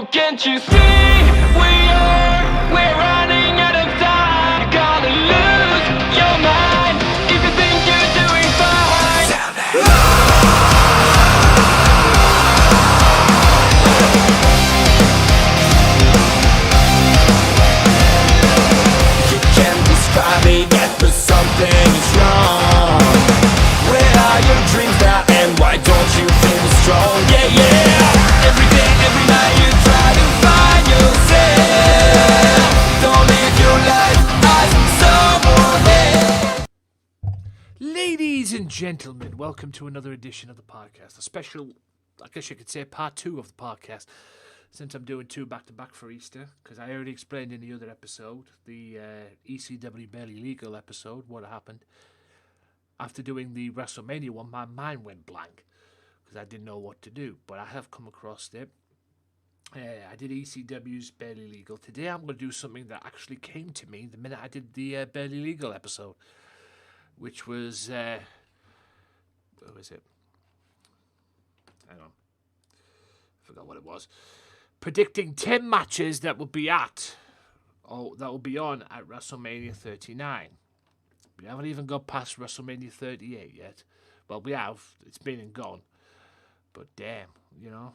Oh, can't you see? We're running out of time. You gotta lose your mind if you think you're doing fine. You can't describe it yet, but something is wrong. Where are your dreams now, and why don't you feel strong? Yeah, yeah. Every day, every night you try to find yourself. Don't live your life as someone else. Ladies and gentlemen, welcome to another edition of the podcast. A special, I guess you could say, part 2 of the podcast. Since I'm doing 2 back-to-back for Easter, because I already explained in the other episode, the ECW Barely Legal episode, what happened. After doing the WrestleMania one, my mind went blank, because I didn't know what to do. But I have come across it. I did ECW's Barely Legal. Today I'm going to do something that actually came to me the minute I did the Barely Legal episode, which was, what was it? Hang on. I forgot what it was. Predicting 10 matches that will be that will be on at WrestleMania 39. We haven't even got past WrestleMania 38 yet. Well, we have. It's been and gone. But damn, you know.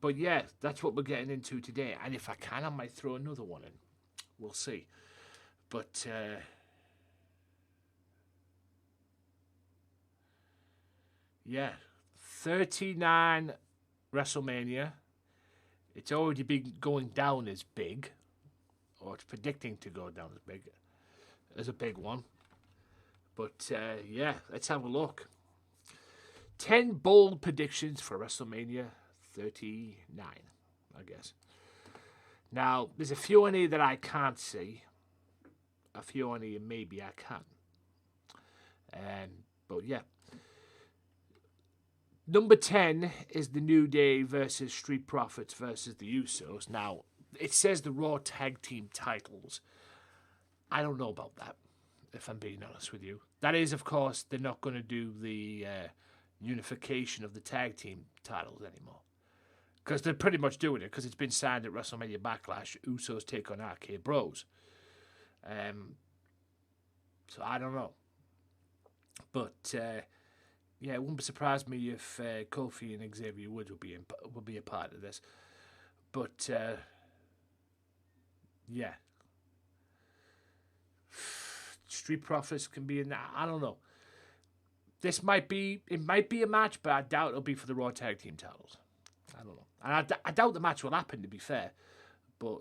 But yeah, that's what we're getting into today. And if I can, I might throw another one in. We'll see. But yeah, 39 WrestleMania. It's already been going down as big, or it's predicting to go down as a big one. But yeah, let's have a look. 10 bold predictions for WrestleMania 39, I guess. Now, there's a few on here that I can't see. A few on here maybe I can. But yeah. Number 10 is the New Day versus Street Profits versus the Usos. Now, it says the Raw Tag Team titles. I don't know about that, if I'm being honest with you. That is, of course, they're not going to do the unification of the tag team titles anymore. Because they're pretty much doing it, because it's been signed at WrestleMania Backlash. Usos take on Arcade Bros. So I don't know. But yeah, it wouldn't surprise me if Kofi and Xavier Woods would be a part of this. But yeah, Street Profits can be in that. I don't know. It might be a match, but I doubt it'll be for the Raw Tag Team titles. I don't know. And I doubt the match will happen, to be fair. But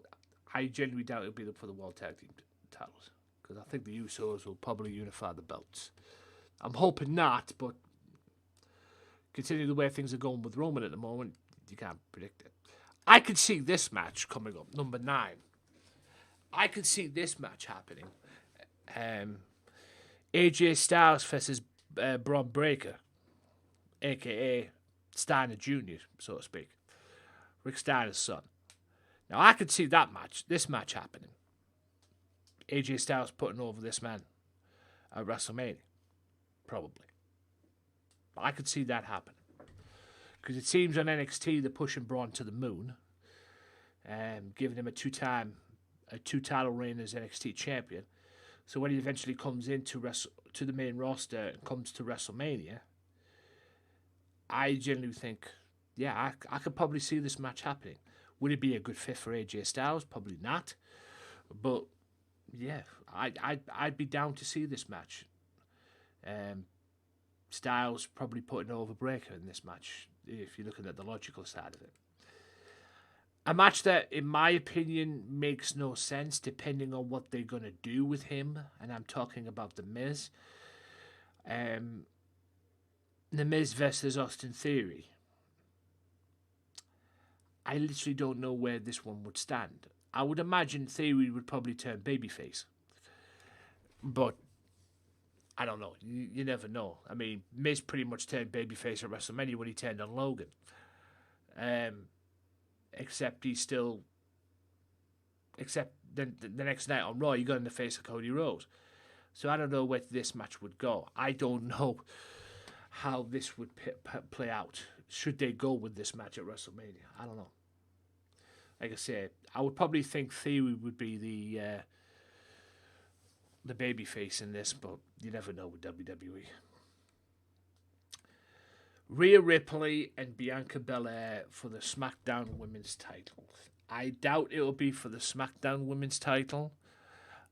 I genuinely doubt it'll be for the World Tag Team titles. Because I think the Usos will probably unify the belts. I'm hoping not, but considering the way things are going with Roman at the moment, you can't predict it. I could see this match coming up, number 9. I could see this match happening. AJ Styles versus Braun Breaker, a.k.a. Steiner Jr., so to speak. Rick Steiner's son. Now, I could see this match happening. AJ Styles putting over this man at WrestleMania. Probably. But I could see that happening. Because it seems on NXT they're pushing Braun to the moon. Giving him a 2-title reign as NXT champion. So when he eventually comes into to the main roster and comes to WrestleMania, I genuinely think, yeah, I could probably see this match happening. Would it be a good fit for AJ Styles? Probably not. But yeah, I'd be down to see this match. Styles probably putting over Breaker in this match, if you're looking at the logical side of it. A match that, in my opinion, makes no sense depending on what they're going to do with him, and I'm talking about The Miz. The Miz versus Austin Theory. I literally don't know where this one would stand. I would imagine Theory would probably turn babyface. But I don't know. You never know. I mean, Miz pretty much turned babyface at WrestleMania when he turned on Logan. Except the next night on Raw, he got in the face of Cody Rhodes. So I don't know where this match would go. I don't know how this would play out. should they go with this match at WrestleMania? I don't know. Like I said, I would probably think Theory would be the baby face in this, but you never know with WWE. Rhea Ripley and Bianca Belair for the SmackDown Women's title. I doubt it will be for the SmackDown Women's title.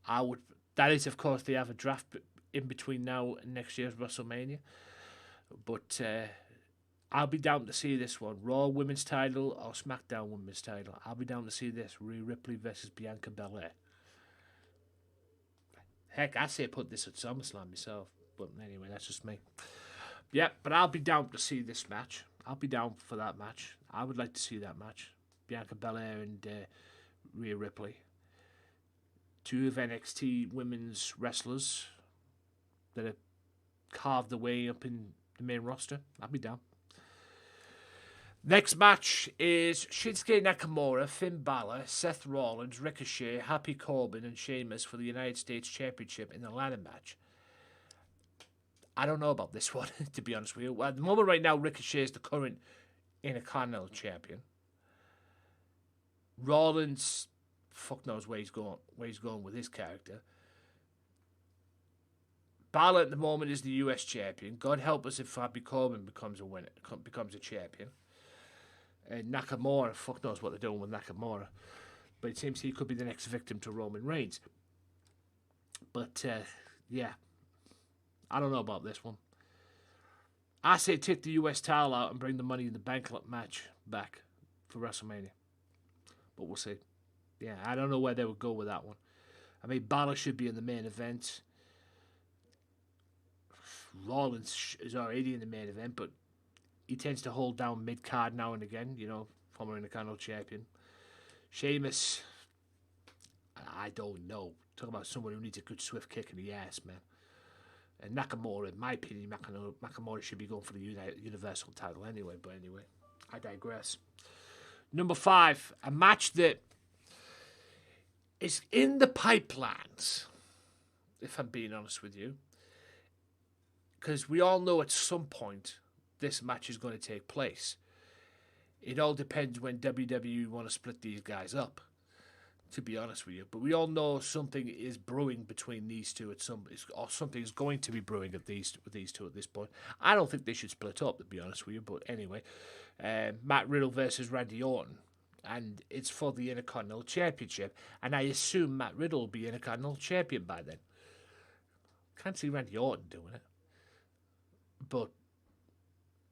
That is, of course, they have a draft in between now and next year's WrestleMania. But I'll be down to see this one. Raw Women's title or SmackDown Women's title. I'll be down to see this. Rhea Ripley versus Bianca Belair. Heck, I say put this at SummerSlam myself. But anyway, that's just me. Yeah, but I'll be down to see this match. I'll be down for that match. I would like to see that match. Bianca Belair and Rhea Ripley. Two of NXT women's wrestlers that have carved their way up in the main roster. I'll be down. Next match is Shinsuke Nakamura, Finn Balor, Seth Rollins, Ricochet, Happy Corbin, and Sheamus for the United States Championship in the ladder match. I don't know about this one, to be honest with you. At the moment right now, Ricochet is the current Intercontinental Champion. Rollins, fuck knows where he's going with his character. Balor at the moment is the US Champion. God help us if Happy Corbin becomes a champion. And Nakamura, fuck knows what they're doing with Nakamura. But it seems he could be the next victim to Roman Reigns. But, yeah. I don't know about this one. I say take the US title out and bring the Money in the Bank match back for WrestleMania. But we'll see. Yeah, I don't know where they would go with that one. I mean, Balor should be in the main event. Rollins is already in the main event, but he tends to hold down mid-card now and again, former Intercontinental Champion. Sheamus, I don't know. Talk about someone who needs a good swift kick in the ass, man. And Nakamura, in my opinion, Nakamura should be going for the Universal title anyway. But anyway, I digress. Number 5, a match that is in the pipelines, if I'm being honest with you. Because we all know at some point this match is going to take place. It all depends when WWE want to split these guys up, to be honest with you. But we all know something is brewing between these two or something is going to be brewing with these two at this point. I don't think they should split up, to be honest with you. But anyway, Matt Riddle versus Randy Orton. And it's for the Intercontinental Championship. And I assume Matt Riddle will be Intercontinental Champion by then. Can't see Randy Orton doing it. But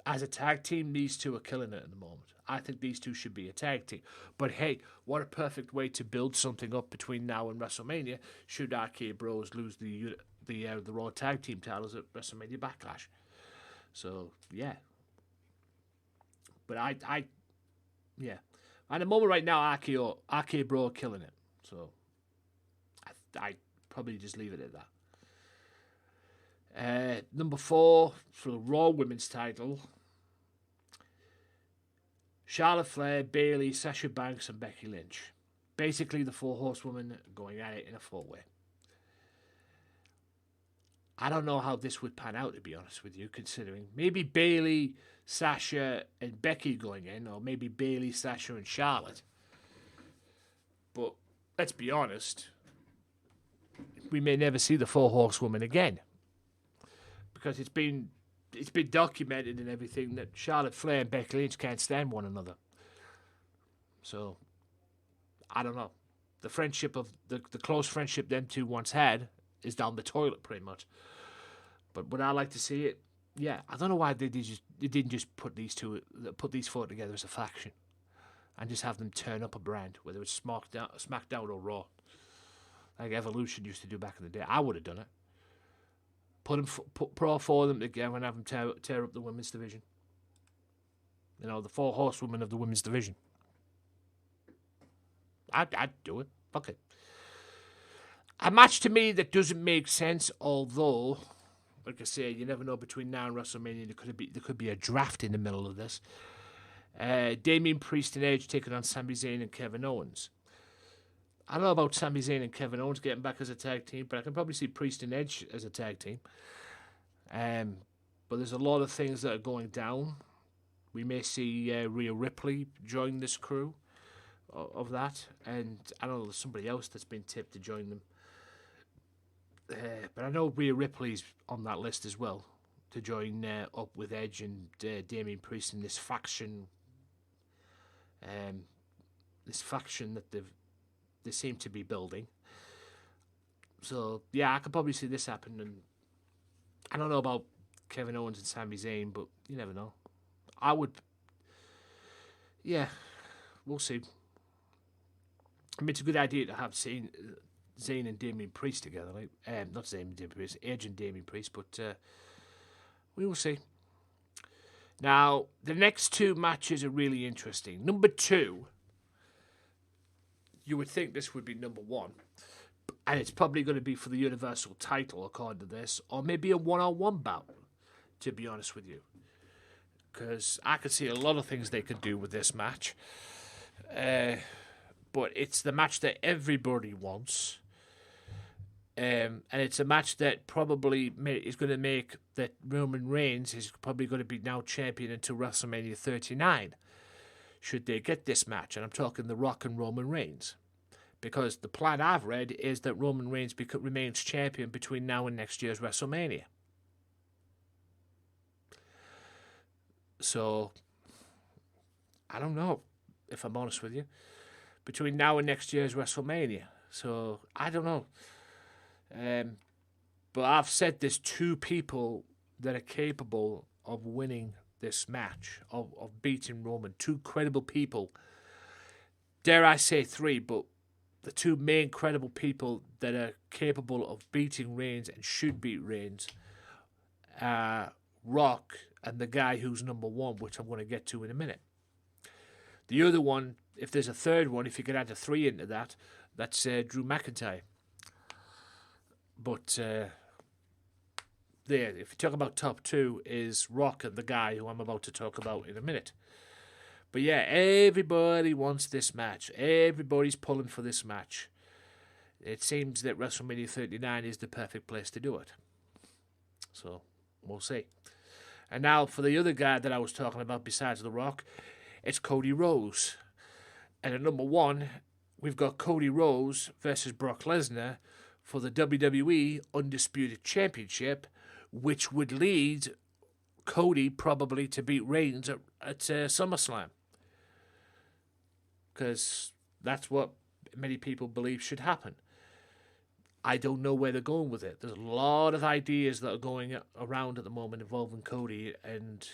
as a tag team, these two are killing it at the moment. I think these two should be a tag team. But hey, what a perfect way to build something up between now and WrestleMania should RK Bros lose the Raw Tag Team titles at WrestleMania Backlash. So, yeah. But yeah. At the moment right now, RK Bro are killing it. So, I probably just leave it at that. Number 4 for the Raw Women's title. Charlotte Flair, Bayley, Sasha Banks, and Becky Lynch. Basically, the 4 horsewomen going at it in a 4-way. I don't know how this would pan out, to be honest with you, considering maybe Bayley, Sasha, and Becky going in, or maybe Bayley, Sasha, and Charlotte. But let's be honest, we may never see the 4 horsewomen again. Because it's been documented and everything that Charlotte Flair and Becky Lynch can't stand one another. So, I don't know. The friendship of the close friendship them two once had is down the toilet pretty much. But would I like to see it? Yeah, I don't know why they didn't just put these 4 together as a faction and just have them turn up a brand, whether it's SmackDown or Raw, like Evolution used to do back in the day. I would have done it. Put all 4 of them together and have them tear up the women's division. The 4 horsewomen of the women's division. I'd do it. Fuck it. A match to me that doesn't make sense, although, like I say, you never know between now and WrestleMania, there could be a draft in the middle of this. Damian Priest and Edge taking on Sami Zayn and Kevin Owens. I don't know about Sami Zayn and Kevin Owens getting back as a tag team, but I can probably see Priest and Edge as a tag team. But there's a lot of things that are going down We may see Rhea Ripley join this crew of that, and I don't know, there's somebody else that's been tipped to join them. But I know Rhea Ripley's on that list as well to join up with Edge and Damian Priest in this faction. This faction that they seem to be building. So yeah, I could probably see this happen. And I don't know about Kevin Owens and Sami Zayn, but you never know. I would. Yeah, we'll see. I mean, it's a good idea to have Zayn and Damian Priest together. Like, not Zayn and Damian Priest, Edge and Damian Priest, but we will see. Now, the next two matches are really interesting. Number 2, you would think this would be number 1, and it's probably going to be for the Universal title, according to this, or maybe a one-on-one bout, to be honest with you. Because I could see a lot of things they could do with this match. But it's the match that everybody wants. And it's a match that probably is going to make that Roman Reigns is probably going to be now champion until WrestleMania 39. Should they get this match? And I'm talking The Rock and Roman Reigns. Because the plan I've read is that Roman Reigns remains champion between now and next year's WrestleMania. So, I don't know, if I'm honest with you. Between now and next year's WrestleMania. So, I don't know. But I've said there's 2 people that are capable of winning this match, of beating Roman. 2 credible people. Dare I say 3, but the 2 main credible people that are capable of beating Reigns and should beat Reigns are Rock and the guy who's number 1, which I'm going to get to in a minute. The other one, if there's a third one, if you could add a 3 into that, that's Drew McIntyre. But there, if you talk about top 2, is Rock and the guy who I'm about to talk about in a minute. But yeah, everybody wants this match. Everybody's pulling for this match. It seems that WrestleMania 39 is the perfect place to do it. So, we'll see. And now for the other guy that I was talking about besides The Rock, it's Cody Rhodes. And at number 1, we've got Cody Rhodes versus Brock Lesnar for the WWE Undisputed Championship, which would lead Cody probably to beat Reigns at SummerSlam. Because that's what many people believe should happen. I don't know where they're going with it. There's a lot of ideas that are going around at the moment involving Cody and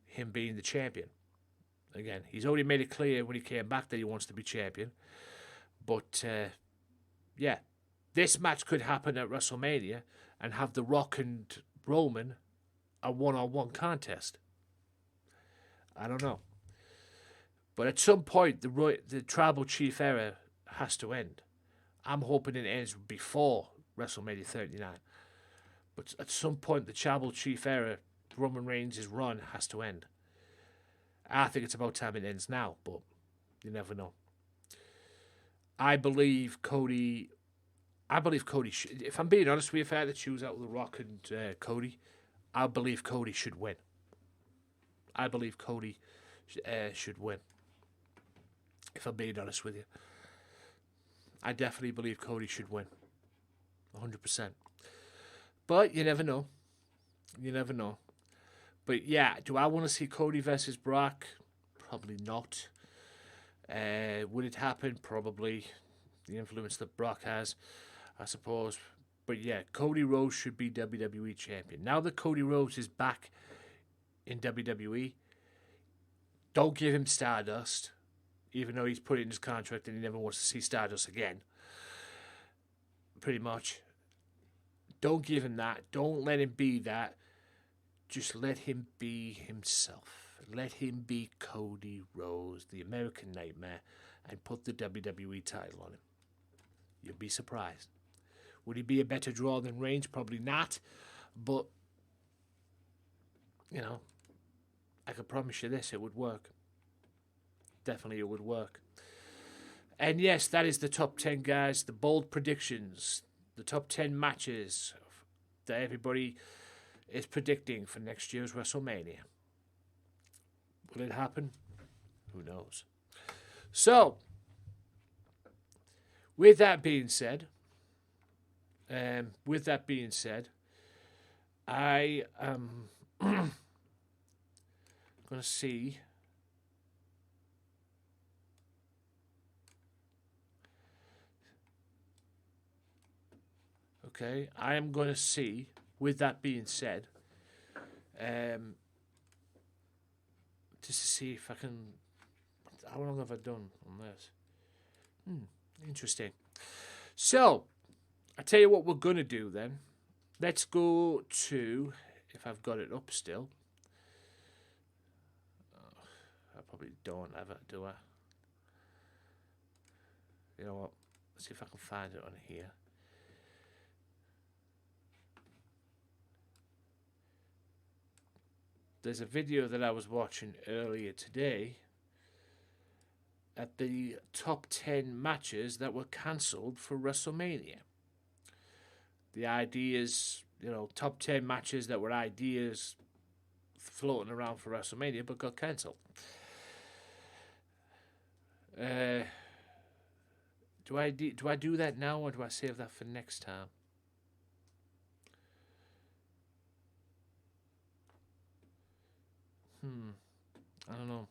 him being the champion. Again, he's already made it clear when he came back that he wants to be champion. But, yeah, this match could happen at WrestleMania and have The Rock and Roman a one-on-one contest. I don't know. But at some point, the Tribal Chief era has to end. I'm hoping it ends before WrestleMania 39. But at some point, the Tribal Chief era, Roman Reigns' run, has to end. I think it's about time it ends now, but you never know. I believe Cody should. If I'm being honest with you, if I had to choose out The Rock and Cody, I believe Cody should win. I believe Cody should win. If I'm being honest with you. I definitely believe Cody should win. 100%. But you never know. You never know. But yeah, do I want to see Cody versus Brock? Probably not. Would it happen? Probably. The influence that Brock has, I suppose. But yeah, Cody Rhodes should be WWE champion. Now that Cody Rhodes is back in WWE, don't give him Stardust. Even though he's put it in his contract and he never wants to see Stardust again. Pretty much. Don't give him that. Don't let him be that. Just let him be himself. Let him be Cody Rhodes, the American Nightmare, and put the WWE title on him. You'll be surprised. Would he be a better draw than Reigns? Probably not. But, you know, I can promise you this, it would work. Definitely it would work. And yes, that is the top 10, guys. The bold predictions. The top 10 matches that everybody is predicting for next year's WrestleMania. Will it happen? Who knows? So, with that being said, I am going to see. Okay, I am going to see. With that being said, just to see if I can. How long have I done on this? Interesting. So, I tell you what we're going to do then. Let's go to, if I've got it up still. I probably don't have it, do I? You know what? Let's see if I can find it on here. There's a video that I was watching earlier today at the top 10 matches that were cancelled for WrestleMania. The ideas, top 10 matches that were ideas floating around for WrestleMania but got cancelled. Do I do that now, or do I save that for next time? I don't know.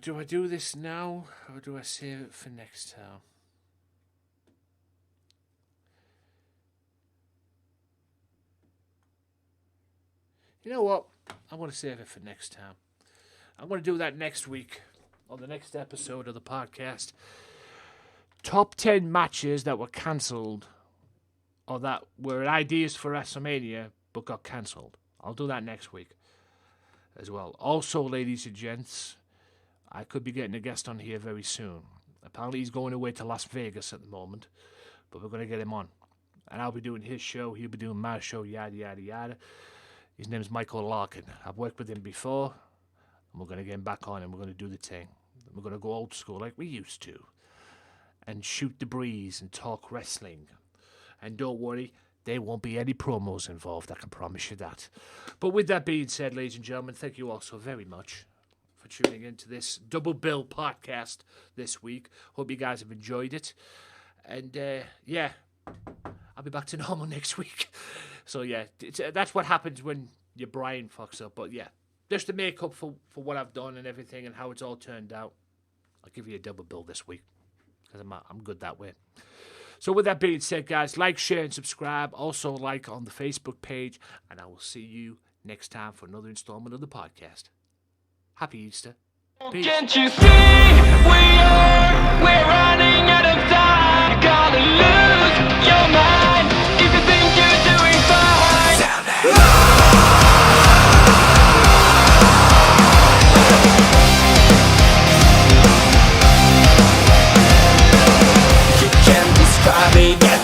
Do I do this now, or do I save it for next time? You know what? I'm going to save it for next time. I'm going to do that next week on the next episode of the podcast. Top 10 matches that were cancelled or that were ideas for WrestleMania but got cancelled. I'll do that next week as well. Also, ladies and gents, I could be getting a guest on here very soon. Apparently he's going away to Las Vegas at the moment, but we're going to get him on. And I'll be doing his show, he'll be doing my show, yada, yada, yada. His name's Michael Larkin. I've worked with him before, and we're going to get him back on, and we're going to do the thing. We're going to go old school like we used to, and shoot the breeze and talk wrestling. And don't worry, there won't be any promos involved, I can promise you that. But with that being said, ladies and gentlemen, thank you all so very much for tuning into this Double Bill podcast this week. Hope you guys have enjoyed it. And, yeah, I'll be back to normal next week. So, yeah, that's what happens when your brain fucks up. But, yeah, just to make up for what I've done and everything and how it's all turned out, I'll give you a double bill this week because I'm good that way. So, with that being said, guys, like, share, and subscribe. Also, like on the Facebook page. And I will see you next time for another installment of the podcast. Happy Easter. Peace. Can't you see we're running out of time? You gotta lose your mind if you think you're doing fine. You can't describe it yet.